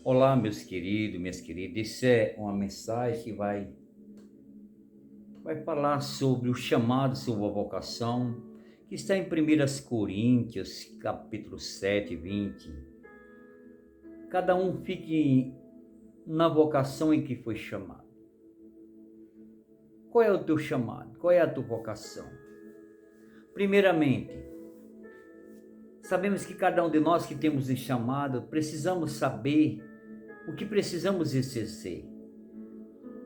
Olá, meus queridos, minhas queridas. Isso é uma mensagem que vai falar sobre o chamado, sobre a vocação, que está em 1 Coríntios, capítulo 7, 20. Cada um fique na vocação em que foi chamado. Qual é o teu chamado? Qual é a tua vocação? Primeiramente, sabemos que cada um de nós que temos um chamado, precisamos saber o que precisamos exercer.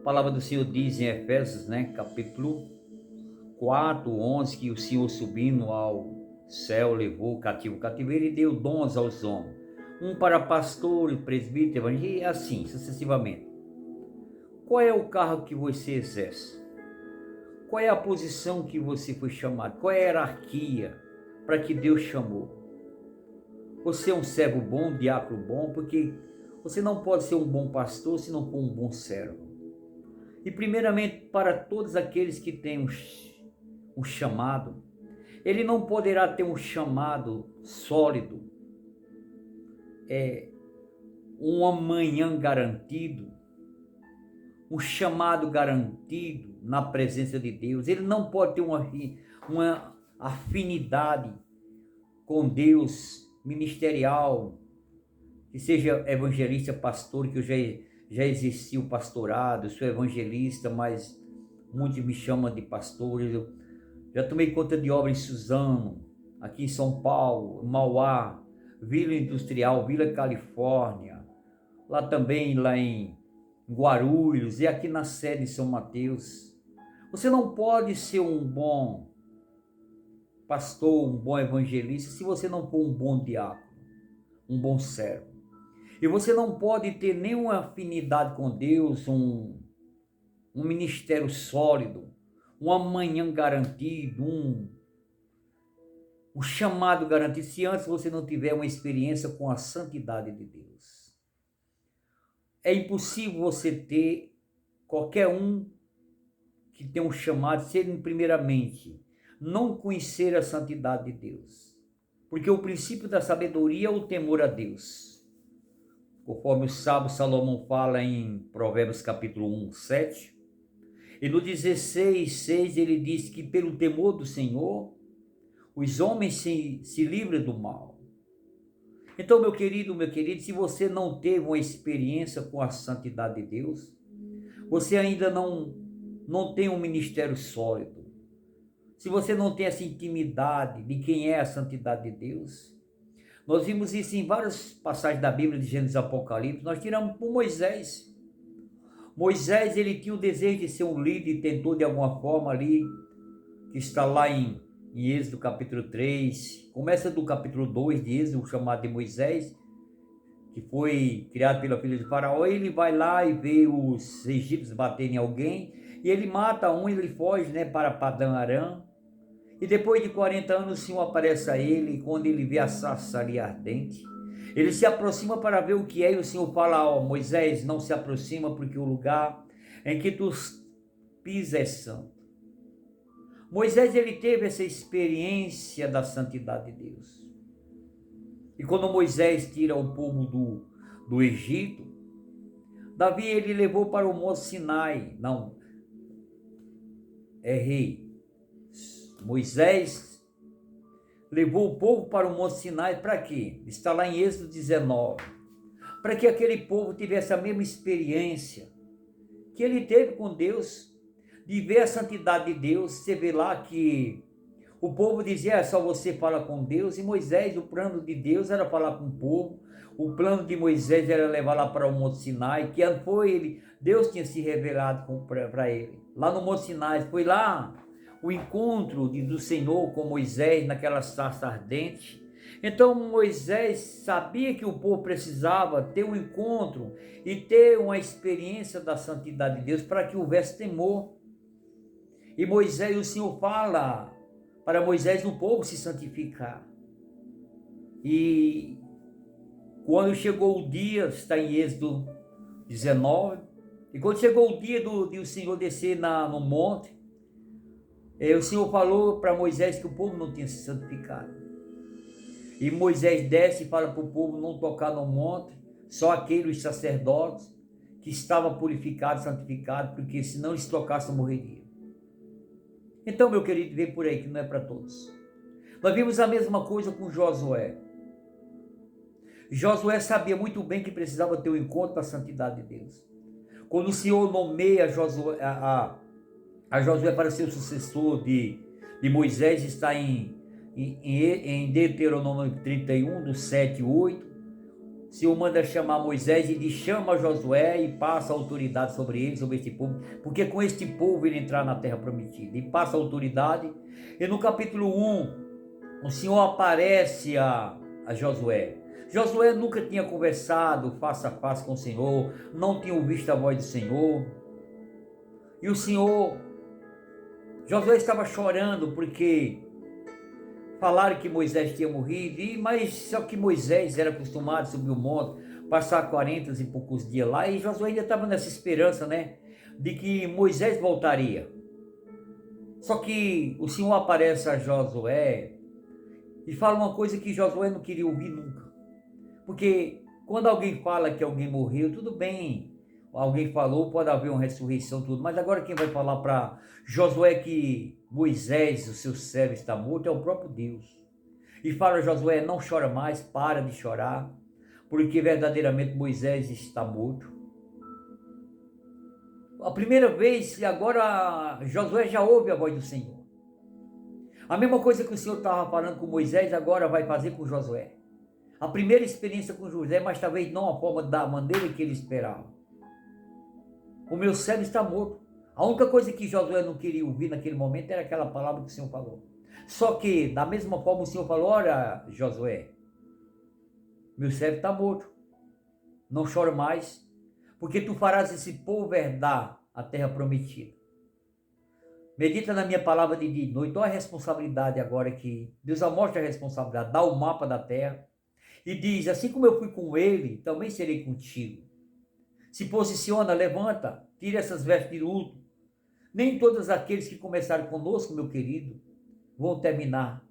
A palavra do Senhor diz em Efésios, capítulo 4, 11, que o Senhor subindo ao céu levou o cativeiro e deu dons aos homens. Um para pastor, presbítero, evangelista, e assim sucessivamente. Qual é o cargo que você exerce? Qual é a posição que você foi chamado? Qual é a hierarquia para que Deus chamou? Você é um servo bom, um diácono bom, porque você não pode ser um bom pastor se não for um bom servo. E primeiramente, para todos aqueles que têm um chamado, ele não poderá ter um chamado sólido, um amanhã garantido, um chamado garantido na presença de Deus. Ele não pode ter uma afinidade com Deus ministerial, que seja evangelista, pastor, que já existiu o pastorado, sou evangelista, mas muitos me chamam de pastor. Eu já tomei conta de obra em Suzano, aqui em São Paulo, Mauá, Vila Industrial, Vila Califórnia, lá também, lá em Guarulhos e aqui na sede de São Mateus. Você não pode ser um bom pastor, um bom evangelista, se você não for um bom diácono, um bom servo. E você não pode ter nenhuma afinidade com Deus, um ministério sólido, um amanhã garantido, um chamado garantido, se antes você não tiver uma experiência com a santidade de Deus. É impossível você ter qualquer um que tem um chamado, se ele primeiramente não conhecer a santidade de Deus. Porque o princípio da sabedoria é o temor a Deus. Conforme o sábio Salomão fala em Provérbios capítulo 1, 7. E no 16, 6 ele diz que pelo temor do Senhor, os homens se livram do mal. Então, meu querido, se você não teve uma experiência com a santidade de Deus, você ainda não tem um ministério sólido. Se você não tem essa intimidade de quem é a santidade de Deus, nós vimos isso em várias passagens da Bíblia, de Gênesis e Apocalipse. Nós tiramos por Moisés. Moisés, ele tinha o desejo de ser um líder e tentou de alguma forma ali, que está lá em Êxodo capítulo 3, começa do capítulo 2 de Êxodo, o chamado de Moisés, que foi criado pela filha de Faraó. Ele vai lá e vê os egípcios baterem em alguém, e ele mata um e ele foge para Padã Arã. E depois de 40 anos o Senhor aparece a ele, e quando ele vê a sarça ali ardente, ele se aproxima para ver o que é, e o Senhor fala: Moisés, não se aproxima, porque o lugar em que tu pisas é santo. Moisés, ele teve essa experiência da santidade de Deus. E quando Moisés tira o povo do Egito, Davi, ele levou para o Monte Sinai. Não, errei. Moisés levou o povo para o Monte Sinai para quê? Está lá em Êxodo 19. Para que aquele povo tivesse a mesma experiência que ele teve com Deus, de ver a santidade de Deus. Você vê lá que o povo dizia: só você fala com Deus. E Moisés, o plano de Deus era falar com o povo. O plano de Moisés era levar lá para o Monte Sinai, que foi ele, Deus tinha se revelado para ele. Lá no Monte Sinai, foi lá o encontro do Senhor com Moisés naquela sarça ardente. Então Moisés sabia que o povo precisava ter um encontro e ter uma experiência da santidade de Deus para que houvesse temor. E Moisés, o Senhor fala para Moisés no povo se santificar. E quando chegou o dia, está em Êxodo 19, e quando chegou o dia de o Senhor descer no monte, o Senhor falou para Moisés que o povo não tinha se santificado. E Moisés desce e fala para o povo não tocar no monte, Só aqueles sacerdotes que estavam purificados, santificados, porque se não eles tocassem, morreriam. Então, meu querido, vem por aí que não é para todos. Nós vimos a mesma coisa com Josué. Josué sabia muito bem que precisava ter um encontro com a santidade de Deus. Quando o Senhor nomeia Josué, a Josué para ser o sucessor de Moisés, está em Deuteronômio 31, do 7 e 8. O Senhor manda chamar Moisés e diz: chama Josué e passa a autoridade sobre ele, sobre este povo, porque com este povo ele entrar na terra prometida. E passa a autoridade. E no capítulo 1, o Senhor aparece a Josué. Josué nunca tinha conversado face a face com o Senhor, não tinha ouvido a voz do Senhor. E o Senhor, Josué estava chorando porque falaram que Moisés tinha morrido, mas só que Moisés era acostumado a subir o monte, passar 40 e poucos dias lá, e Josué ainda estava nessa esperança, né, de que Moisés voltaria. Só que o Senhor aparece a Josué e fala uma coisa que Josué não queria ouvir nunca. Porque quando alguém fala que alguém morreu, tudo bem, alguém falou, pode haver uma ressurreição, tudo, mas agora quem vai falar para Josué que Moisés, o seu servo, está morto, é o próprio Deus. E fala a Josué: não chora mais, para de chorar, porque verdadeiramente Moisés está morto. A primeira vez, agora Josué já ouve a voz do Senhor. A mesma coisa que o Senhor estava falando com Moisés, agora vai fazer com Josué. A primeira experiência com José, mas talvez não a forma da maneira que ele esperava. O meu servo está morto. A única coisa que Josué não queria ouvir naquele momento era aquela palavra que o Senhor falou. Só que, da mesma forma, o Senhor falou: olha, Josué, meu servo está morto. Não chore mais, porque tu farás esse povo herdar a terra prometida. Medita na minha palavra de dia e noite. Olha a responsabilidade agora que Deus mostra a responsabilidade. Dá o mapa da terra. E diz: assim como eu fui com ele, também serei contigo. Se posiciona, levanta, tira essas vestes de luto. Nem todos aqueles que começaram conosco, meu querido, vão terminar.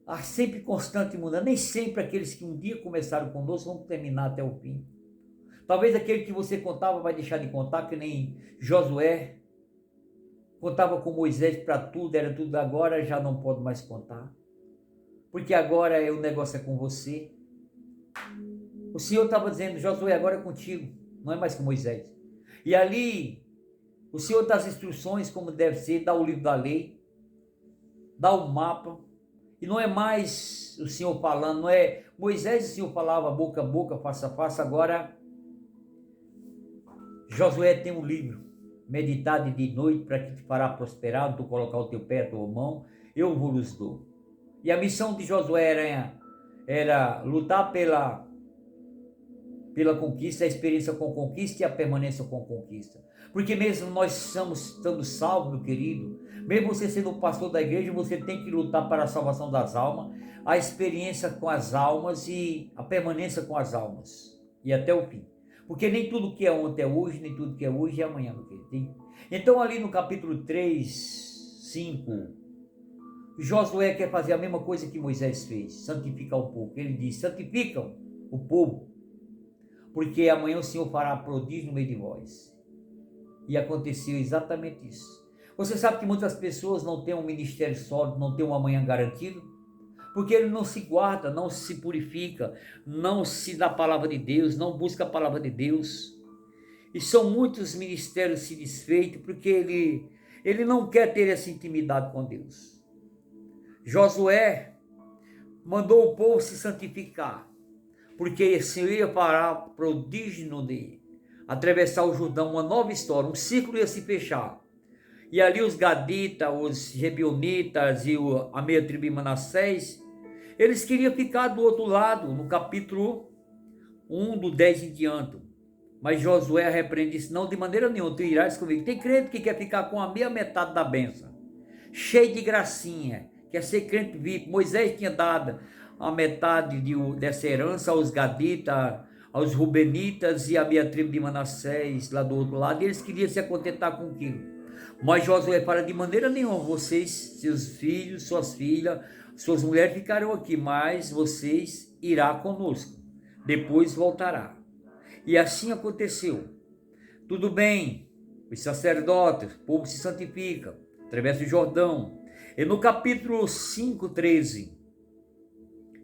Há sempre constante mudança. Nem sempre aqueles que um dia começaram conosco vão terminar até o fim. Talvez aquele que você contava vai deixar de contar, que nem Josué contava com Moisés para tudo, era tudo, agora já não pode mais contar. Porque agora o negócio é com você. O Senhor estava dizendo: Josué, agora é contigo, não é mais com Moisés. E ali, o Senhor dá as instruções como deve ser, dá o livro da lei, dá o mapa. E não é mais o Senhor falando, não é Moisés, o Senhor falava boca a boca, face a face. Agora, Josué tem um livro, meditar de dia e noite, para que te fará prosperar, tu colocar o teu pé, a tua mão, eu vos dou. E a missão de Josué era lutar pela conquista, a experiência com conquista e a permanência com conquista. Porque mesmo nós estamos salvos, meu querido, mesmo você sendo um pastor da igreja, você tem que lutar para a salvação das almas, a experiência com as almas e a permanência com as almas, e até o fim. Porque nem tudo que é ontem é hoje, nem tudo que é hoje é amanhã, meu querido. Então ali no capítulo 3, 5... Josué quer fazer a mesma coisa que Moisés fez, santificar o povo. Ele diz: santificam o povo, porque amanhã o Senhor fará prodígio no meio de vós. E aconteceu exatamente isso. Você sabe que muitas pessoas não têm um ministério sólido, não têm um amanhã garantido, porque ele não se guarda, não se purifica, não se dá a palavra de Deus, não busca a palavra de Deus. E são muitos ministérios se desfeitos, porque ele não quer ter essa intimidade com Deus. Josué mandou o povo se santificar, porque o Senhor ia parar prodígio de atravessar o Jordão, uma nova história, um ciclo ia se fechar. E ali os Gaditas, os Gebionitas e a meia tribo de Manassés, eles queriam ficar do outro lado, no capítulo 1, do 10 em diante. Mas Josué repreende isso: não, de maneira nenhuma, tu irás comigo. Tem crente que quer ficar com a meia metade da bênção, cheio de gracinha, quer ser crente vivo. Moisés tinha dado a metade dessa herança aos Gaditas, aos Rubenitas e a meia tribo de Manassés lá do outro lado, e eles queriam se contentar com aquilo. Mas Josué fala: de maneira nenhuma, vocês, seus filhos, suas filhas, suas mulheres ficarão aqui, mas vocês irão conosco. depois voltará. E assim aconteceu. Tudo bem, os sacerdotes, o povo se santifica, atravessa o Jordão. E no capítulo 5, 13,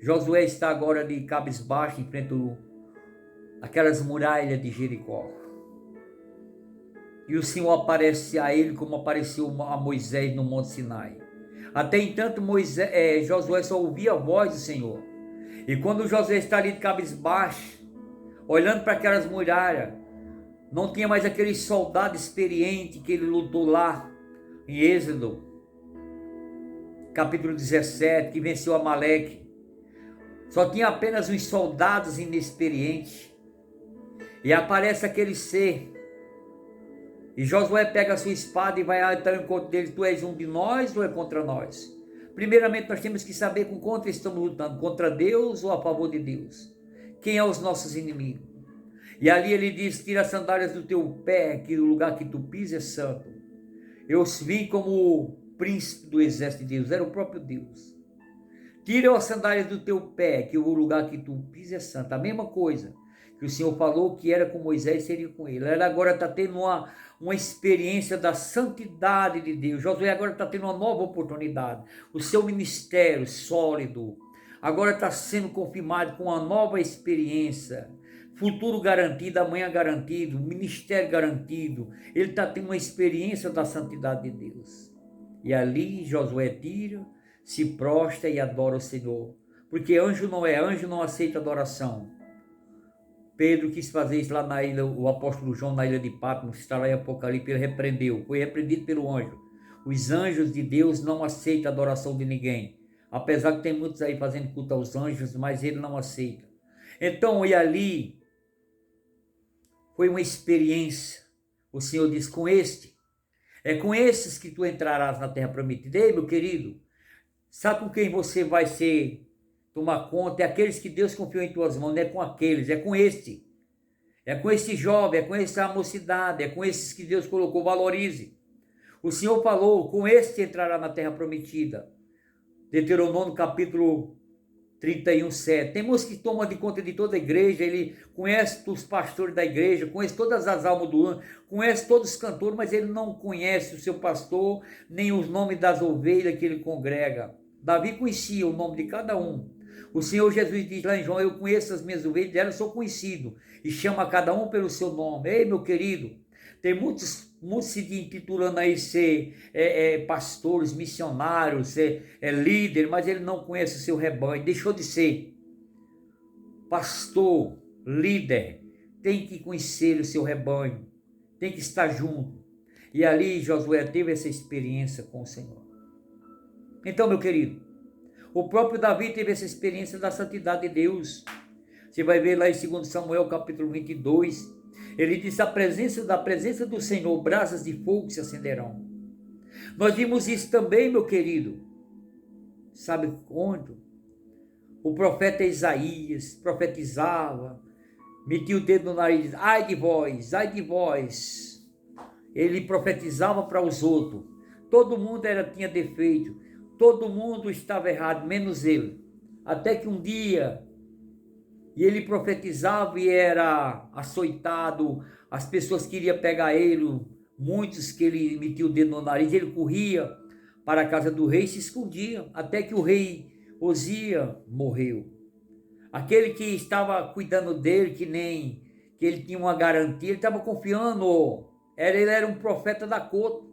Josué está agora de cabisbaixo, em frente àquelas muralhas de Jericó. E o Senhor aparece a ele como apareceu a Moisés no Monte Sinai. Até então, Josué só ouvia a voz do Senhor. E quando Josué está ali de cabisbaixo, olhando para aquelas muralhas, não tinha mais aquele soldado experiente que ele lutou lá em Êxodo, capítulo 17, que venceu Amaleque. Só tinha apenas uns soldados inexperientes. E aparece aquele ser. E Josué pega a sua espada e vai ao encontro dele. Tu és um de nós ou é contra nós? Primeiramente nós temos que saber com contra estamos lutando. Contra Deus ou a favor de Deus? Quem é os nossos inimigos? E ali ele diz, tira as sandálias do teu pé, que o lugar que tu pisa é santo. Eu vim como o príncipe do exército de Deus, era o próprio Deus. Tira as sandálias do teu pé, que o lugar que tu pisa é santo. A mesma coisa que o Senhor falou que era com Moisés, seria com ele. Ele agora está tendo uma experiência da santidade de Deus. Josué agora está tendo uma nova oportunidade. O seu ministério sólido agora está sendo confirmado com uma nova experiência. Futuro garantido, amanhã garantido, ministério garantido. Ele está tendo uma experiência da santidade de Deus. E ali Josué tira, se prostra e adora o Senhor. Porque anjo não aceita adoração. Pedro quis fazer isso lá na ilha, o apóstolo João na ilha de Patmos, está lá em Apocalipse, ele repreendeu, foi repreendido pelo anjo. Os anjos de Deus não aceitam a adoração de ninguém. Apesar que tem muitos aí fazendo culto aos anjos, mas ele não aceita. Então, e ali, foi uma experiência. O Senhor diz, é com esses que tu entrarás na terra prometida. Ei, meu querido, sabe com quem você vai tomar conta? É aqueles que Deus confiou em tuas mãos, não é com aqueles, é com este. É com esse jovem, é com essa mocidade, é com esses que Deus colocou, valorize. O Senhor falou, com este entrará na terra prometida. Deuteronômio capítulo 31, 7. Tem moço que toma de conta de toda a igreja, ele conhece os pastores da igreja, conhece todas as almas do ano, conhece todos os cantores, mas ele não conhece o seu pastor, nem os nomes das ovelhas que ele congrega. Davi conhecia o nome de cada um. O Senhor Jesus diz lá em João, eu conheço as minhas ovelhas, elas sou conhecido, e chama cada um pelo seu nome. Ei, meu querido, tem muitos se intitulando aí ser pastores, missionários, ser líder, mas ele não conhece o seu rebanho, deixou de ser pastor, líder, tem que conhecer o seu rebanho, tem que estar junto. E ali Josué teve essa experiência com o Senhor. Então, meu querido, o próprio Davi teve essa experiência da santidade de Deus. Você vai ver lá em 2 Samuel capítulo 22, ele diz, da presença do Senhor, brasas de fogo se acenderão. Nós vimos isso também, meu querido. Sabe onde? O profeta Isaías profetizava, metia o dedo no nariz e dizia, ai de vós. Ele profetizava para os outros. Todo mundo tinha defeito. Todo mundo estava errado, menos ele. Até que um dia, e ele profetizava e era açoitado, as pessoas queriam pegar ele, muitos que ele metia o dedo no nariz, ele corria para a casa do rei e se escondia, até que o rei Osias morreu. Aquele que estava cuidando dele, que ele tinha uma garantia, ele estava confiando, ele era um profeta da corte,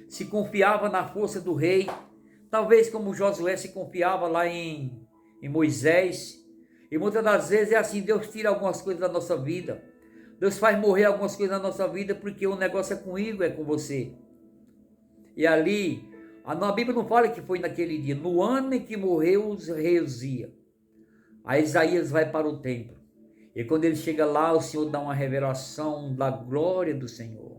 se confiava na força do rei. Talvez como Josué se confiava lá em Moisés. E muitas das vezes é assim, Deus tira algumas coisas da nossa vida. Deus faz morrer algumas coisas da nossa vida porque o negócio é comigo, é com você. E ali, a Bíblia não fala que foi naquele dia, no ano em que morreu o rei Osias. Aí Isaías vai para o templo. E quando ele chega lá, o Senhor dá uma revelação da glória do Senhor.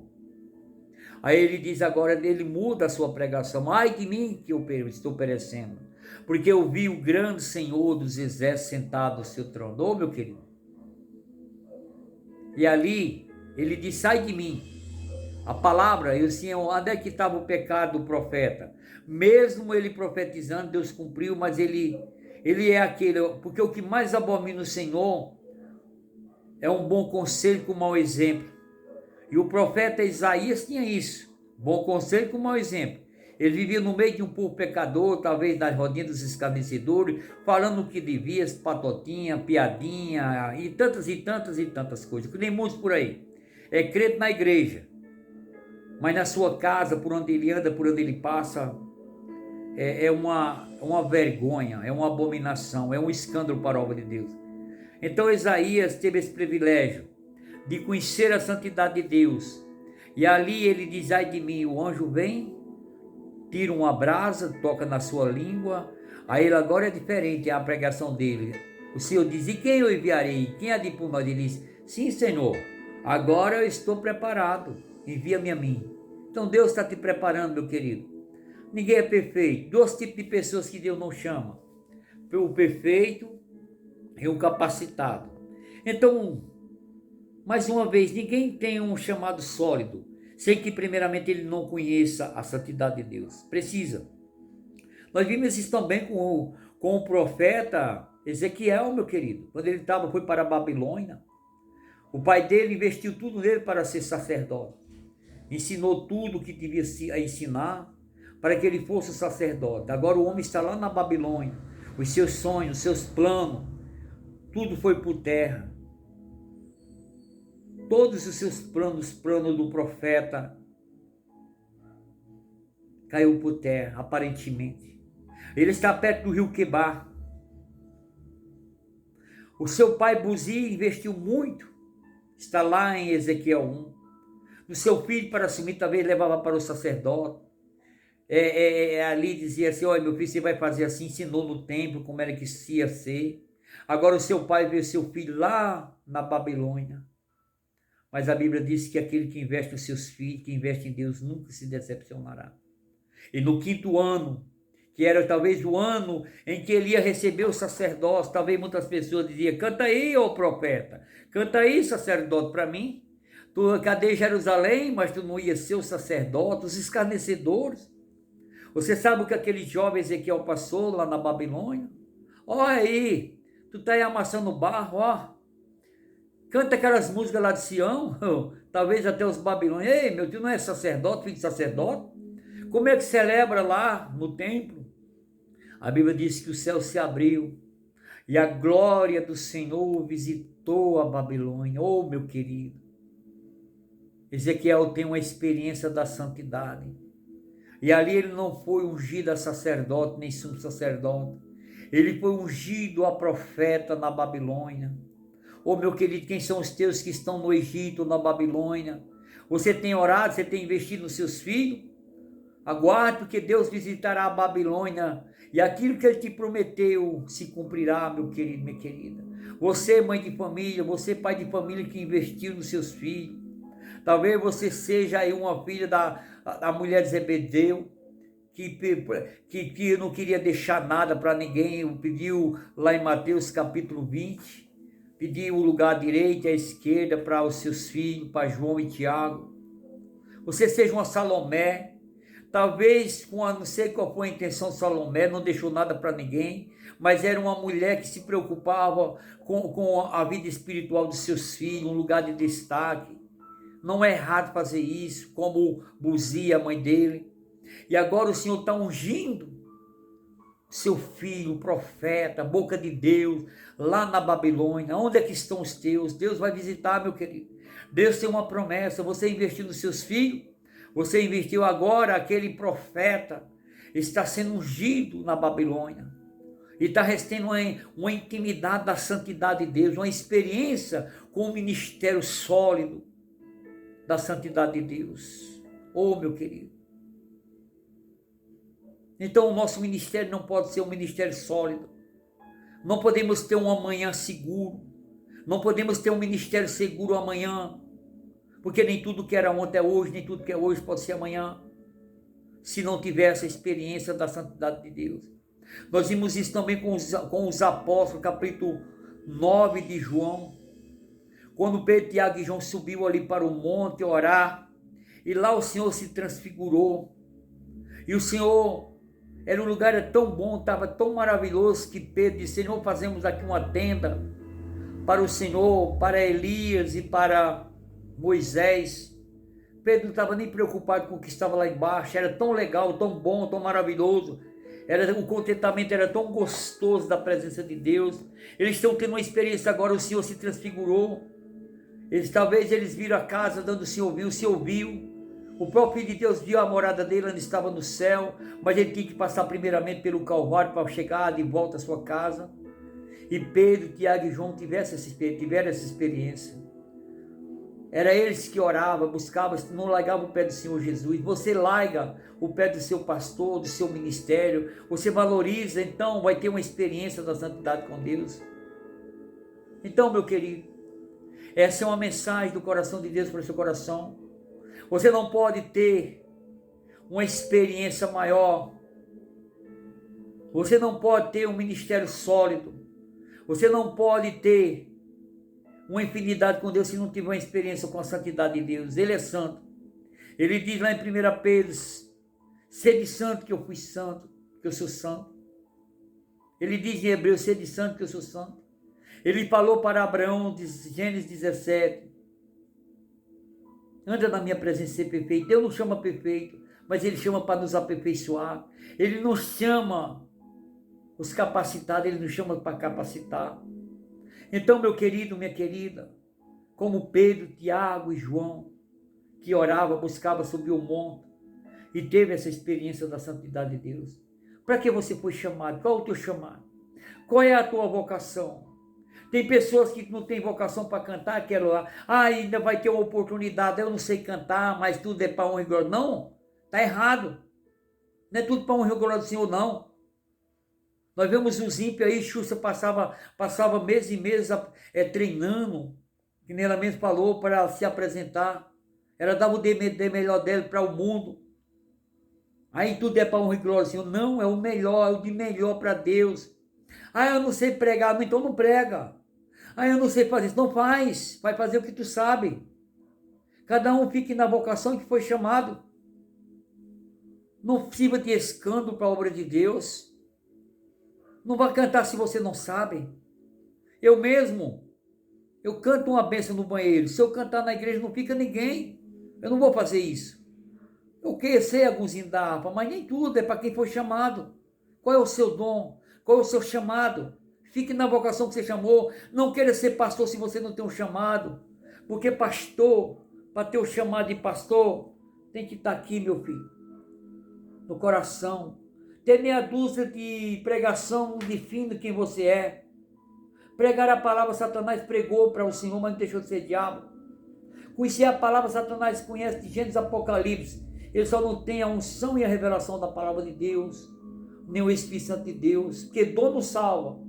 Aí ele diz agora, ele muda a sua pregação. Ai de mim que eu estou perecendo, porque eu vi o grande Senhor dos exércitos sentado no seu trono. Ô, meu querido. E ali, ele diz, sai de mim. A palavra, eu assim, onde é que estava o pecado do profeta? Mesmo ele profetizando, Deus cumpriu, mas ele é aquele, porque o que mais abomina o Senhor é um bom conselho com mau exemplo. E o profeta Isaías tinha isso, bom conselho com mau exemplo. Ele vivia no meio de um povo pecador, talvez nas rodinhas dos escarnecedores, falando o que devia, patotinha, piadinha e tantas coisas, que nem muitos por aí. É crente na igreja, mas na sua casa, por onde ele anda, por onde ele passa, é uma vergonha, é uma abominação, é um escândalo para a obra de Deus. Então Isaías teve esse privilégio de conhecer a santidade de Deus. E ali ele diz: ai de mim, o anjo vem, tira uma brasa, toca na sua língua. Aí ele agora é diferente, é a pregação dele. O Senhor diz: e quem eu enviarei? Quem há de ir por nós? Ele diz: sim, Senhor, agora eu estou preparado, envia-me a mim. Então Deus está te preparando, meu querido. Ninguém é perfeito. Dois tipos de pessoas que Deus não chama: o perfeito e o capacitado. Então, mais uma vez, ninguém tem um chamado sólido sem que primeiramente ele não conheça a santidade de Deus. Precisa. Nós vimos isso também com o profeta Ezequiel, meu querido. Quando ele foi para a Babilônia, o pai dele investiu tudo nele para ser sacerdote. Ensinou tudo o que devia ensinar para que ele fosse sacerdote. Agora o homem está lá na Babilônia. Os seus sonhos, os seus planos, tudo foi por terra. Todos os seus planos do profeta, caiu por terra, aparentemente. Ele está perto do rio Quebar. O seu pai Buzi investiu muito, está lá em Ezequiel 1. No seu filho, para assumir, talvez levava para o sacerdote. Ali dizia assim: olha, meu filho, você vai fazer assim, ensinou no templo como era que ia ser. Agora o seu pai vê seu filho lá na Babilônia. Mas a Bíblia diz que aquele que investe nos seus filhos, que investe em Deus, nunca se decepcionará. E no 5º ano, que era talvez o ano em que ele ia receber o sacerdócio, talvez muitas pessoas diziam: canta aí, ô profeta, canta aí, sacerdote, para mim. Tu, cadê Jerusalém? Mas tu não ia ser o sacerdote, os escarnecedores. Você sabe o que aquele jovem Ezequiel passou lá na Babilônia? Olha aí, tu tá aí amassando barro, ó. Canta aquelas músicas lá de Sião, talvez até os babilônios. Ei, meu tio não é sacerdote, filho de sacerdote? Como é que celebra lá no templo? A Bíblia diz que o céu se abriu e a glória do Senhor visitou a Babilônia. Oh, meu querido, Ezequiel tem uma experiência da santidade. E ali ele não foi ungido a sacerdote, nem sumo sacerdote. Ele foi ungido a profeta na Babilônia. Oh, meu querido, quem são os teus que estão no Egito, na Babilônia? Você tem orado, você tem investido nos seus filhos? Aguarde, porque Deus visitará a Babilônia e aquilo que Ele te prometeu se cumprirá, meu querido, minha querida. Você, mãe de família, você, pai de família que investiu nos seus filhos. Talvez você seja aí uma filha da mulher de Zebedeu, que não queria deixar nada para ninguém, pediu lá em Mateus capítulo 20, pediu o lugar à direita e à esquerda para os seus filhos, para João e Tiago. Você seja uma Salomé, talvez, não sei qual foi a intenção de Salomé, não deixou nada para ninguém, mas era uma mulher que se preocupava com a vida espiritual dos seus filhos, um lugar de destaque. Não é errado fazer isso, como Buzi, a mãe dele. E agora o Senhor está ungindo seu filho, o profeta, a boca de Deus, lá na Babilônia. Onde é que estão os teus? Deus vai visitar, meu querido. Deus tem uma promessa. Você investiu nos seus filhos, você investiu agora, aquele profeta está sendo ungido na Babilônia. E está tendo uma intimidade da santidade de Deus, uma experiência com o ministério sólido da santidade de Deus. Oh, meu querido. Então o nosso ministério não pode ser um ministério sólido. Não podemos ter um amanhã seguro. Não podemos ter um ministério seguro amanhã. Porque nem tudo que era ontem é hoje, nem tudo que é hoje pode ser amanhã. Se não tiver essa experiência da santidade de Deus. Nós vimos isso também com os apóstolos, capítulo 9 de João. Quando Pedro, Tiago e João subiu ali para o monte orar. E lá o Senhor se transfigurou. E o Senhor... Era um lugar tão bom, estava tão maravilhoso que Pedro disse: Senhor, fazemos aqui uma tenda para o Senhor, para Elias e para Moisés. Pedro não estava nem preocupado com o que estava lá embaixo, era tão legal, tão bom, tão maravilhoso. O contentamento era tão gostoso da presença de Deus. Eles estão tendo uma experiência agora, o Senhor se transfigurou. Talvez eles viram a casa onde o Senhor viu. O próprio Filho de Deus viu a morada dele, onde estava no céu, mas ele tinha que passar primeiramente pelo Calvário para chegar de volta à sua casa. E Pedro, Tiago e João tiveram essa experiência. Era eles que oravam, buscavam, não largavam o pé do Senhor Jesus. Você larga o pé do seu pastor, do seu ministério, você valoriza, então vai ter uma experiência da santidade com Deus. Então, meu querido, essa é uma mensagem do coração de Deus para o seu coração. Você não pode ter uma experiência maior. Você não pode ter um ministério sólido. Você não pode ter uma infinidade com Deus se não tiver uma experiência com a santidade de Deus. Ele é santo. Ele diz lá em 1 Pedro, sede santo que eu fui santo, que eu sou santo. Ele diz em Hebreus, sede santo que eu sou santo. Ele falou para Abraão, Gênesis 17, anda na minha presença ser perfeito. Deus não chama perfeito, mas Ele chama para nos aperfeiçoar. Ele não chama os capacitados, Ele nos chama para capacitar. Então, meu querido, minha querida, como Pedro, Tiago e João, que orava, buscava subir o monte e teve essa experiência da santidade de Deus. Para que você foi chamado? Qual é o teu chamado? Qual é a tua vocação? Tem pessoas que não têm vocação para cantar, quero lá, ainda vai ter uma oportunidade, eu não sei cantar, mas tudo é para honra e glória. Não, está errado. Não é tudo para honra e glória do Senhor, não. Nós vemos os ímpios aí, Xuxa passava meses e meses treinando, que nem ela mesmo falou, para se apresentar. Ela dava o de melhor dela para o mundo. Aí tudo é para honra e glória do Senhor. Não, é o melhor, é o de melhor para Deus. Eu não sei pregar, então não prega. Eu não sei fazer isso, não faz. Vai fazer o que tu sabe. Cada um fique na vocação que foi chamado. Não sirva de escândalo para a obra de Deus. Não vai cantar se você não sabe. Eu canto uma bênção no banheiro. Se eu cantar na igreja não fica ninguém. Eu não vou fazer isso. Eu sei alguns da harpa, mas nem tudo é para quem foi chamado. Qual é o seu dom? Qual é o seu chamado? Fique na vocação que você chamou. Não queira ser pastor se você não tem um chamado. Porque pastor, para ter o chamado de pastor, tem que estar aqui, meu filho, no coração. Ter meia dúzia de pregação não define quem você é. Pregar a palavra, Satanás pregou para o Senhor, mas não deixou de ser diabo. Conhecer a palavra, Satanás conhece de Gênesis Apocalipse. Ele só não tem a unção e a revelação da palavra de Deus, nem o Espírito Santo de Deus. Porque dom não salva,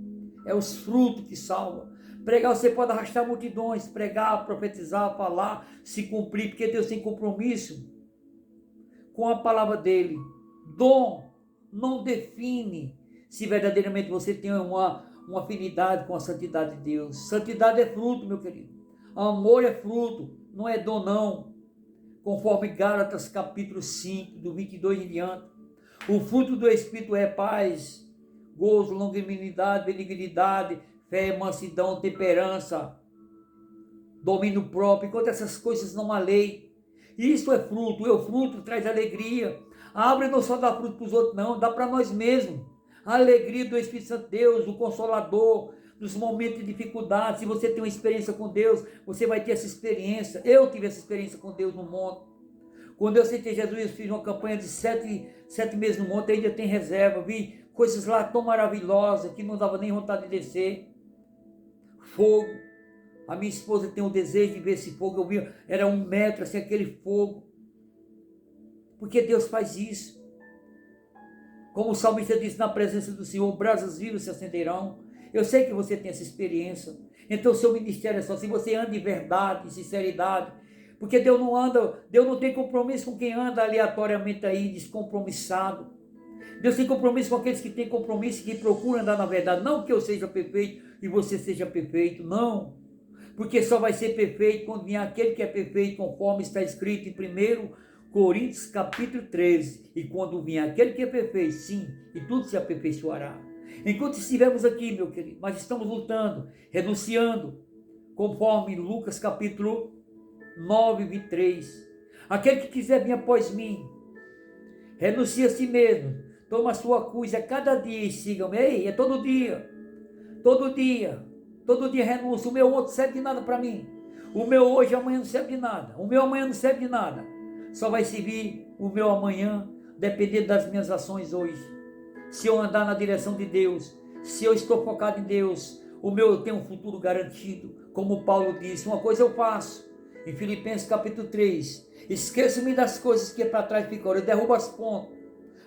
é os frutos que salvam. Pregar, você pode arrastar multidões, pregar, profetizar, falar, se cumprir, porque Deus tem compromisso com a palavra dele. Dom não define se verdadeiramente você tem uma afinidade com a santidade de Deus. Santidade é fruto, meu querido. Amor é fruto, não é dom não. Conforme Gálatas capítulo 5, do 22 em diante. O fruto do Espírito é paz, gozo, longanimidade, benignidade, fé, mansidão, temperança, domínio próprio. Enquanto essas coisas não há lei. Isso é fruto. O fruto traz alegria. A árvore não só dá fruto para os outros, não, dá para nós mesmos. A alegria do Espírito Santo de Deus, o Consolador, nos momentos de dificuldade. Se você tem uma experiência com Deus, você vai ter essa experiência. Eu tive essa experiência com Deus no monte. Quando eu aceitei Jesus, eu fiz uma campanha de 7 meses no monte, ainda tem reserva. Vi coisas lá tão maravilhosas que não dava nem vontade de descer. Fogo. A minha esposa tem o desejo de ver esse fogo. Eu vi, era 1 metro, assim, aquele fogo. Porque Deus faz isso. Como o salmista disse, na presença do Senhor, brasas vivas se acenderão. Eu sei que você tem essa experiência. Então o seu ministério é só assim, você anda em verdade, em sinceridade. Porque Deus não tem compromisso com quem anda aleatoriamente aí, descompromissado. Deus tem compromisso com aqueles que têm compromisso, que procuram andar na verdade. Não que eu seja perfeito e você seja perfeito, não. Porque só vai ser perfeito quando vier aquele que é perfeito, conforme está escrito em 1 Coríntios capítulo 13, e quando vier aquele que é perfeito, sim, e tudo se aperfeiçoará. Enquanto estivermos aqui, meu querido, nós estamos lutando, renunciando, conforme Lucas capítulo 9, 23. Aquele que quiser vir após mim, renuncie a si mesmo, toma a sua cruz a cada dia e siga-me. Ei, é todo dia, todo dia, todo dia renúncia. O meu outro serve de nada para mim. O meu hoje e amanhã não serve de nada. O meu amanhã não serve de nada. Só vai servir o meu amanhã, dependendo das minhas ações hoje. Se eu andar na direção de Deus, se eu estou focado em Deus, o meu eu tenho um futuro garantido. Como Paulo disse, uma coisa eu faço, em Filipenses capítulo 3, esqueço-me das coisas que para trás ficaram, eu derrubo as pontas,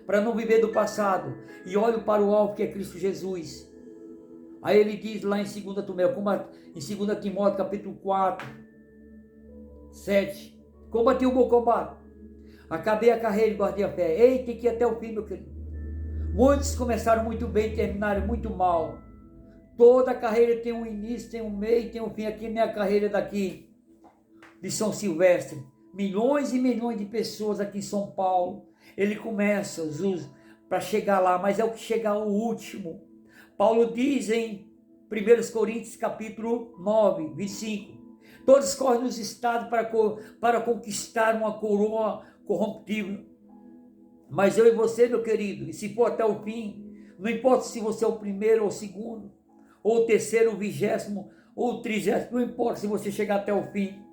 para não viver do passado, e olho para o alvo que é Cristo Jesus. Aí ele diz lá em 2 Timóteo capítulo 4, 7, combati o bom combate, acabei a carreira e guardei a fé. Ei, tem que ir até o fim, meu querido. Muitos começaram muito bem e terminaram muito mal. Toda carreira tem um início, tem um meio, tem um fim. Aqui minha carreira daqui de São Silvestre, milhões e milhões de pessoas aqui em São Paulo. Ele começa para chegar lá, mas é o que chegar o último. Paulo diz em 1 Coríntios capítulo 9, 25, todos correm nos estados para conquistar uma coroa corruptível. Mas eu e você, meu querido, e se for até o fim, não importa se você é o primeiro ou o segundo, ou o terceiro, o 20º, ou o 30º, não importa se você chegar até o fim,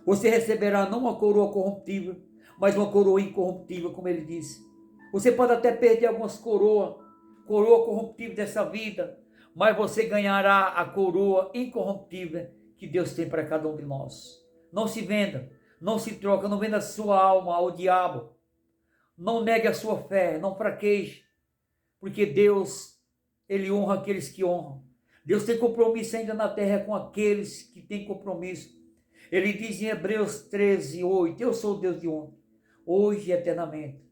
você receberá não uma coroa corruptível, mas uma coroa incorruptível, como ele disse. Você pode até perder algumas coroa corruptível dessa vida, mas você ganhará a coroa incorruptível que Deus tem para cada um de nós. Não se venda, não se troca, não venda a sua alma ao diabo. Não negue a sua fé, não fraqueje, porque Deus, Ele honra aqueles que honram. Deus tem compromisso ainda na terra com aqueles que têm compromisso. Ele diz em Hebreus 13, 8, eu sou o Deus de ontem, hoje e eternamente.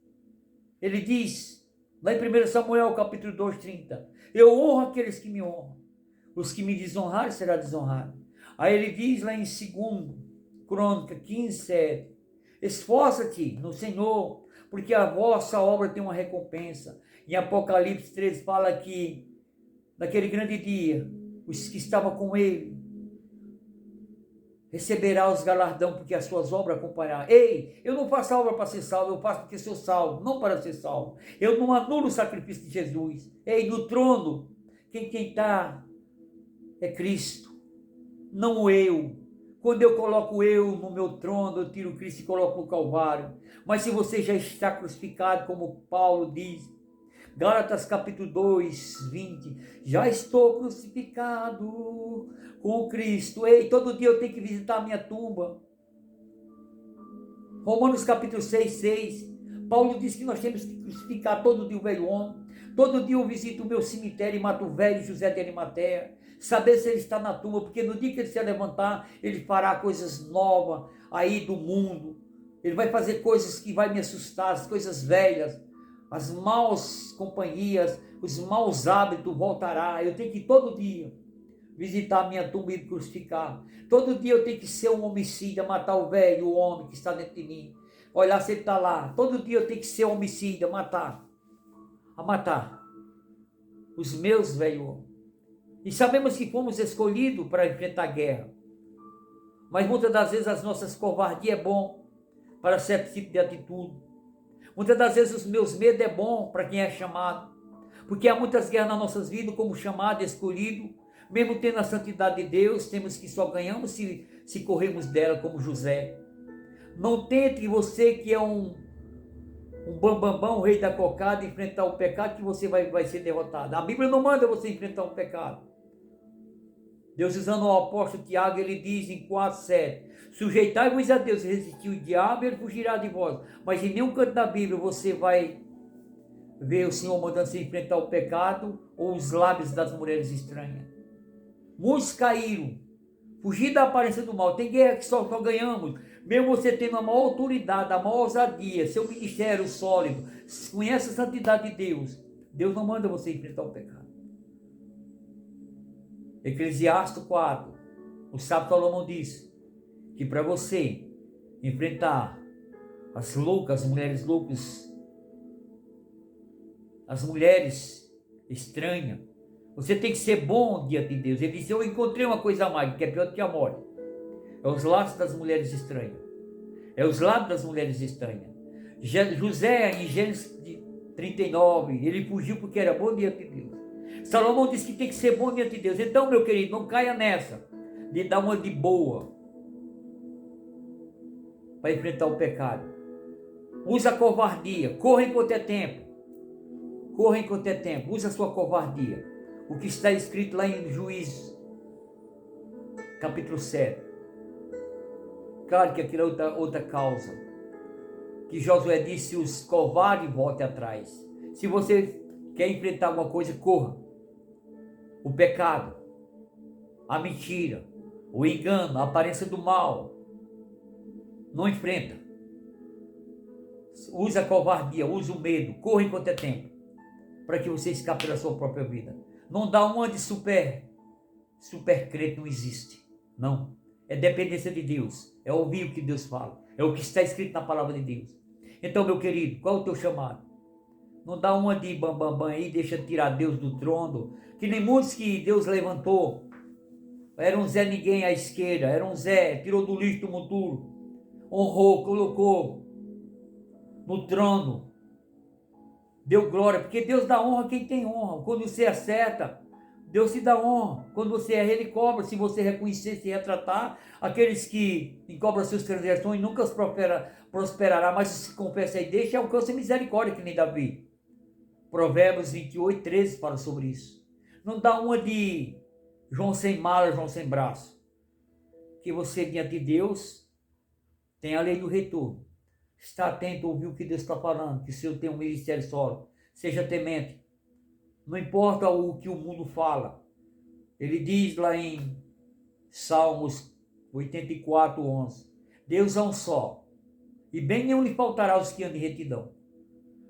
Ele diz, lá em 1 Samuel capítulo 2, 30, eu honro aqueles que me honram, os que me desonrarem será desonrado. Aí ele diz lá em 2 Crônica 15, 7, esforça-te no Senhor, porque a vossa obra tem uma recompensa. Em Apocalipse 13 fala que naquele grande dia, os que estavam com ele receberá os galardão, porque as suas obras acompanharão. Ei, eu não faço a obra para ser salvo, eu faço porque sou salvo, não para ser salvo. Eu não anulo o sacrifício de Jesus. Ei, no trono, quem está é Cristo, não eu. Quando eu coloco eu no meu trono, eu tiro Cristo e coloco no Calvário. Mas se você já está crucificado, como Paulo diz, Gálatas capítulo 2, 20, já estou crucificado com Cristo. Ei, todo dia eu tenho que visitar a minha tumba. Romanos capítulo 6, 6, Paulo diz que nós temos que crucificar todo dia o velho homem. Todo dia eu visito o meu cemitério e mato o velho José de Arimateia, saber se ele está na tumba, porque no dia que ele se levantar, ele fará coisas novas aí do mundo. Ele vai fazer coisas que vai me assustar, as coisas velhas, as maus companhias, os maus hábitos voltará. Eu tenho que todo dia visitar a minha tumba e me crucificar. Todo dia eu tenho que ser um homicida, matar o velho, o homem que está dentro de mim. Olhar se ele está lá. Todo dia eu tenho que ser homicida, matar os meus velhos. E sabemos que fomos escolhidos para enfrentar a guerra. Mas muitas das vezes as nossas covardias é bom para certo tipo de atitude. Muitas das vezes os meus medos é bom para quem é chamado. Porque há muitas guerras nas nossas vidas como chamado, escolhido. Mesmo tendo a santidade de Deus, temos que só ganhamos se corrermos dela como José. Não tente você que é um bambambão, um rei da cocada, enfrentar o pecado que você vai ser derrotado. A Bíblia não manda você enfrentar um pecado. Deus, usando o apóstolo Tiago, ele diz em 4:7, sujeitai-vos a Deus, resistir o diabo, ele fugirá de vós. Mas em nenhum canto da Bíblia você vai ver o Senhor mandando você enfrentar o pecado ou os lábios das mulheres estranhas. Muitos caíram, fugir da aparência do mal. Tem guerra que só ganhamos, mesmo você tendo a maior autoridade, a maior ousadia, seu ministério sólido, conhece a santidade de Deus. Deus não manda você enfrentar o pecado. Eclesiastes 4, o sábio Salomão diz que para você enfrentar as loucas, as mulheres loucas, as mulheres estranhas, Você tem que ser bom diante de Deus. Ele disse, eu encontrei uma coisa a mais, que é pior do que a morte. É os laços das mulheres estranhas. É os lábios das mulheres estranhas. José, em Gênesis 39, ele fugiu porque era bom diante de Deus. Salomão disse que tem que ser bom diante de Deus. Então, meu querido, não caia nessa de dar uma de boa para enfrentar o pecado. Usa a covardia. Corra enquanto é tempo. Corra enquanto é tempo. Usa a sua covardia. O que está escrito lá em Juízes, capítulo 7. Claro que aquilo é outra causa. Que Josué disse, os covardes voltem atrás. Se você quer enfrentar alguma coisa, corra. O pecado, a mentira, o engano, a aparência do mal. Não enfrenta. Usa a covardia, usa o medo. Corra enquanto é tempo. Para que você escape da sua própria vida. Não dá uma de super crente, não existe. Não. É dependência de Deus. É ouvir o que Deus fala. É o que está escrito na palavra de Deus. Então, meu querido, qual é o teu chamado? Não dá uma de bam aí, deixa tirar Deus do trono. Que nem muitos que Deus levantou. Era um Zé Ninguém à esquerda. Era um Zé, tirou do lixo do monturo. Honrou, colocou no trono. Deu glória, porque Deus dá honra a quem tem honra. Quando você acerta, Deus te dá honra. Quando você erra, Ele cobra. Se você reconhecer, se retratar, aqueles que encobram suas transgressões nunca prosperará, mas se confessa e deixa, alcança misericórdia, que nem Davi. Provérbios 28, 13 fala sobre isso. Não dá uma de João sem mala, João sem braço. Que você, diante de Deus, tem a lei do retorno. Está atento a ouvir o que Deus está falando, que se eu tenho um ministério solo, seja temente. Não importa o que o mundo fala. Ele diz lá em Salmos 84, 11. Deus é um só, e bem nenhum lhe faltará os que andam em retidão.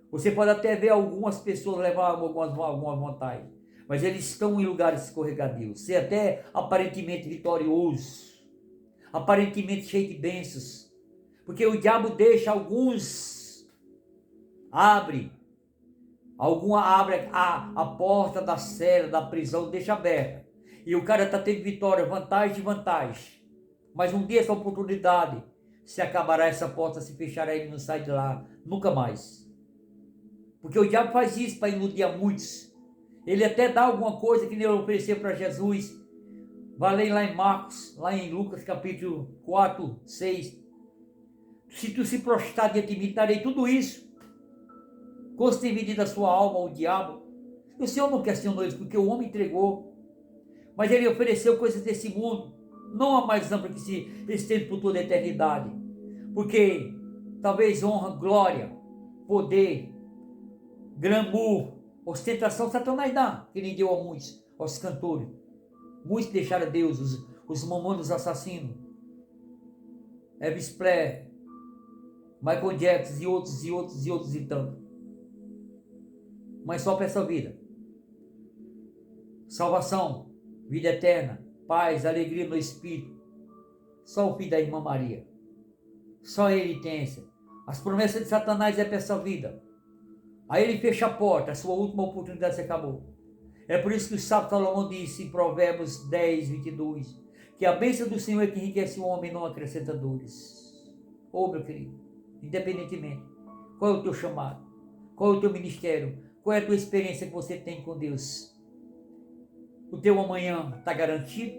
Você pode até ver algumas pessoas levar alguma vantagem, mas eles estão em lugares escorregadios. Ser até aparentemente vitorioso, aparentemente cheio de bênçãos. Porque o diabo deixa alguns, abre a porta da cela, da prisão, deixa aberta. E o cara está tendo vitória, vantagem de vantagem. Mas um dia essa oportunidade se acabará, essa porta se fechará e ele não sai de lá, nunca mais. Porque o diabo faz isso para iludir a muitos. Ele até dá alguma coisa que ele ofereceu para Jesus. Vai ler lá em Marcos, lá em Lucas capítulo 4, 6. Se tu se prostrar diante de mim, darei tudo isso. Custe dividida a sua alma ao diabo. O Senhor não questionou isso, porque o homem entregou. Mas ele ofereceu coisas desse mundo, não a mais ampla que se estende por toda a eternidade. Porque talvez honra, glória, poder, glamour, ostentação, Satanás dá, que nem deu a muitos, aos cantores. Muitos deixaram Deus, os mamonos assassinos. Elvis Presley, Michael Jackson e outros e tantos. Mas só para essa vida. Salvação, vida eterna, paz, alegria no Espírito. Só o filho da irmã Maria. Só ele tem essa. As promessas de Satanás é para essa vida. Aí ele fecha a porta, a sua última oportunidade se acabou. É por isso que o sábio Salomão disse em Provérbios 10, 22, que a bênção do Senhor é que enriquece o homem, não acrescenta dores. Ô, meu querido, independentemente, qual é o teu chamado? Qual é o teu ministério? Qual é a tua experiência que você tem com Deus? O teu amanhã está garantido?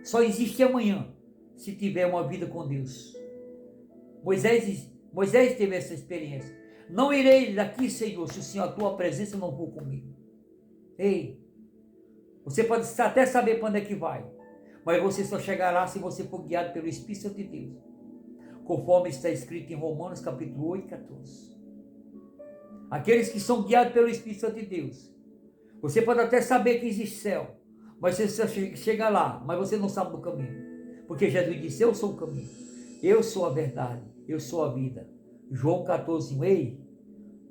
Só existe amanhã se tiver uma vida com Deus. Moisés teve essa experiência. Não irei daqui, Senhor, se o Senhor, a tua presença não for comigo. Ei, você pode até saber para onde é que vai, mas você só chegará se você for guiado pelo Espírito Santo de Deus, conforme está escrito em Romanos capítulo 8, 14. Aqueles que são guiados pelo Espírito Santo de Deus, você pode até saber que existe céu, mas você só chega lá, mas você não sabe do caminho, porque Jesus disse, eu sou o caminho, eu sou a verdade, eu sou a vida. João 14, 1, ei,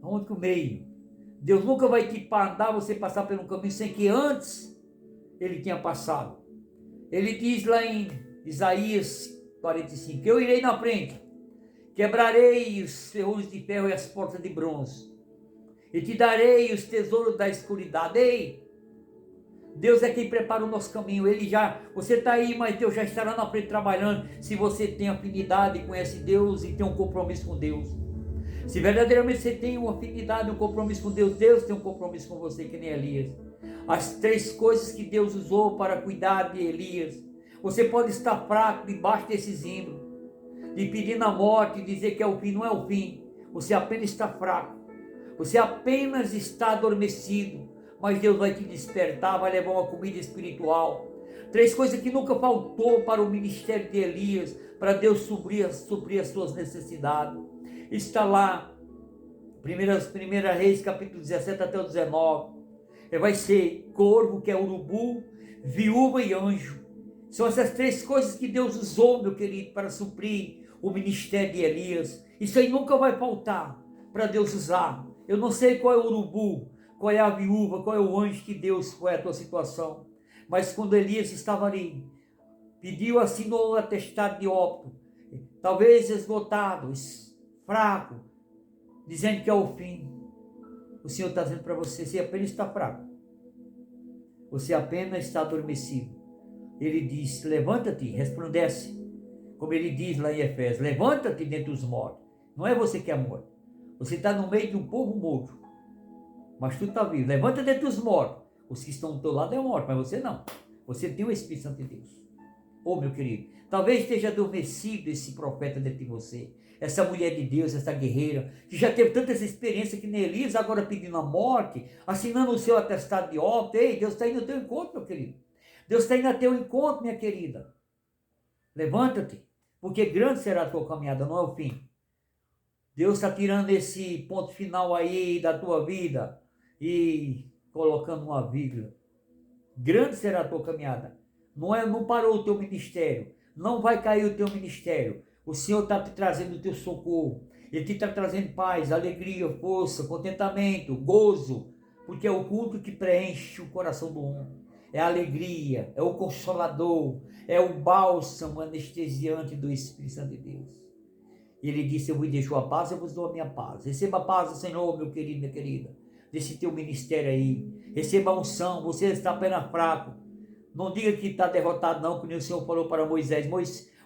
aonde que o meio? Deus nunca vai te mandar você passar pelo caminho sem que antes ele tenha passado. Ele diz lá em Isaías 45, eu irei na frente, quebrarei os ferrolhos de ferro e as portas de bronze, e te darei os tesouros da escuridade. Ei, Deus é quem prepara o nosso caminho. Você está aí, mas Deus já estará na frente trabalhando. Se você tem afinidade, conhece Deus e tem um compromisso com Deus. Se verdadeiramente você tem uma afinidade, um compromisso com Deus, Deus tem um compromisso com você, que nem Elias. As 3 coisas que Deus usou para cuidar de Elias. Você pode estar fraco debaixo desse zimbro, de pedir a morte, dizer que é o fim. Não é o fim. Você apenas está fraco. Você apenas está adormecido. Mas Deus vai te despertar, vai levar uma comida espiritual. 3 coisas que nunca faltou para o ministério de Elias, para Deus suprir as suas necessidades. Está lá, 1 Reis, capítulo 17 até o 19. Vai ser corvo, que é urubu, viúva e anjo. São essas 3 coisas que Deus usou, meu querido, para suprir o ministério de Elias. Isso aí nunca vai faltar para Deus usar. Eu não sei qual é o urubu, qual é a viúva, qual é o anjo que Deus, qual é a tua situação. Mas quando Elias estava ali, pediu, assinou o atestado de óbito, talvez esgotado, fraco, dizendo que é o fim. O Senhor está dizendo para você, você apenas está fraco. Você apenas está adormecido. Ele diz, levanta-te, resplandece. Como ele diz lá em Efésios, levanta-te dentre os mortos. Não é você que é morto. Você está no meio de um povo morto. Mas tu está vivo. Levanta dentre os mortos. Os que estão do teu lado é morto, mas você não. Você tem o Espírito Santo de Deus. Meu querido, talvez esteja adormecido esse profeta dentro de você. Essa mulher de Deus, essa guerreira, que já teve tantas experiências que nem Elias, agora pedindo a morte, assinando o seu atestado de óbito. Ei, Deus está indo ao teu encontro, meu querido. Deus está indo ao teu encontro, minha querida. Levanta-te, porque grande será a tua caminhada, não é o fim. Deus está tirando esse ponto final aí da tua vida e colocando uma vírgula. Grande será a tua caminhada. Não parou o teu ministério. Não vai cair o teu ministério. O Senhor está te trazendo o teu socorro. Ele te está trazendo paz, alegria, força, contentamento, gozo. Porque é o culto que preenche o coração do homem. É a alegria, é o consolador, é o bálsamo anestesiante do Espírito Santo de Deus. E ele disse, eu vos deixo a paz, eu vos dou a minha paz. Receba a paz do Senhor, meu querido, minha querida. Desse teu ministério aí. Receba a unção, você está apenas fraco. Não diga que está derrotado não, como o Senhor falou para Moisés.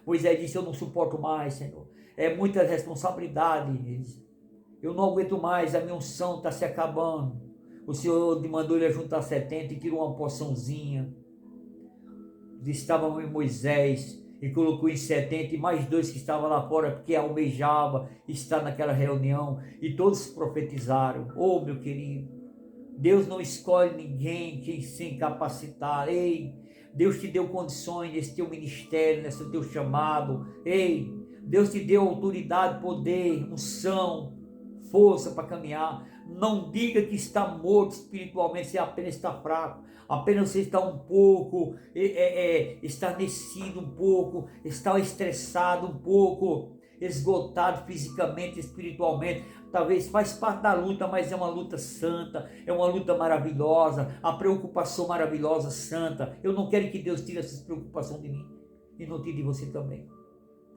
Moisés disse, eu não suporto mais, Senhor. É muita responsabilidade. Eu não aguento mais, a minha unção está se acabando. O Senhor mandou ele juntar 70 e tirou uma porçãozinha. Estava Moisés e colocou em 70 e mais 2 que estavam lá fora, porque almejava estar naquela reunião. E todos profetizaram. Meu querido, Deus não escolhe ninguém que sem capacitar. Ei, Deus te deu condições nesse teu ministério, nesse teu chamado. Ei, Deus te deu autoridade, poder, unção, força para caminhar. Não diga que está morto espiritualmente, você apenas está fraco. Apenas você está um pouco estarnecido, um pouco, está estressado, um pouco esgotado fisicamente, espiritualmente. Talvez faz parte da luta, mas é uma luta santa, é uma luta maravilhosa, a preocupação maravilhosa, santa. Eu não quero que Deus tire essas preocupações de mim e não tire de você também.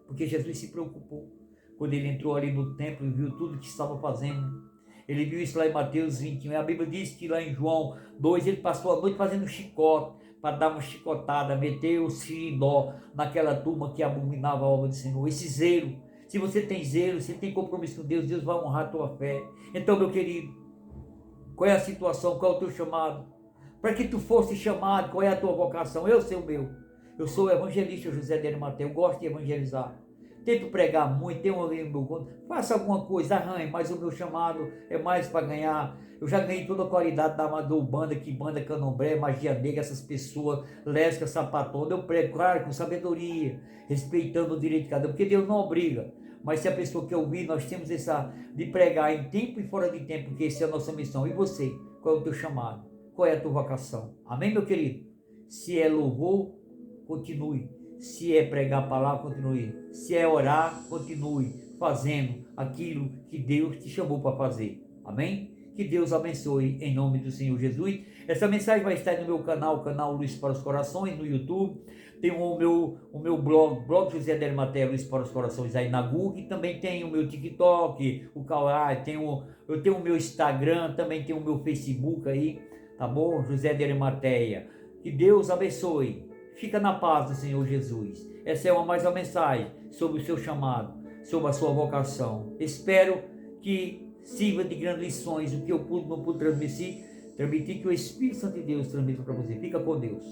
Porque Jesus se preocupou quando ele entrou ali no templo e viu tudo que estava fazendo. Ele viu isso lá em Mateus 21. E a Bíblia diz que lá em João 2 ele passou a noite fazendo chicote, para dar uma chicotada, meter o sirinó naquela turma que abominava a obra do Senhor. Esse zelo. Se você tem zelo, se tem compromisso com Deus, Deus vai honrar a tua fé. Então, meu querido, qual é a situação? Qual é o teu chamado? Para que tu fosse chamado, qual é a tua vocação? Eu sei o meu. Eu sou o evangelista José de Arimateia. Eu gosto de evangelizar. Tento pregar muito, tenho ali no meu conto. Faça alguma coisa, arranhe, mas o meu chamado é mais para ganhar. Eu já ganhei toda a qualidade da Amador Banda, que banda candomblé, magia negra, essas pessoas, lésbicas, sapatona. Eu prego, claro, com sabedoria, respeitando o direito de cada um, porque Deus não obriga. Mas se a pessoa quer ouvir, nós temos essa de pregar em tempo e fora de tempo, porque essa é a nossa missão. E você, qual é o teu chamado? Qual é a tua vocação? Amém, meu querido? Se é louvor, continue. Se é pregar a palavra, continue. Se é orar, continue fazendo aquilo que Deus te chamou para fazer. Amém? Que Deus abençoe em nome do Senhor Jesus. Essa mensagem vai estar no meu canal, o canal Luz para os Corações, no YouTube. Tem o meu blog José de Arimateia, Luz para os Corações, aí na Google. E também tem o meu TikTok, o Kawaii, eu tenho o meu Instagram, também tem o meu Facebook aí, tá bom? José de Arimateia. Que Deus abençoe. Fica na paz do Senhor Jesus. Essa é mais uma mensagem sobre o seu chamado, sobre a sua vocação. Espero que sirva de grandes lições o que eu não pude transmitir, que o Espírito Santo de Deus transmita para você. Fica com Deus.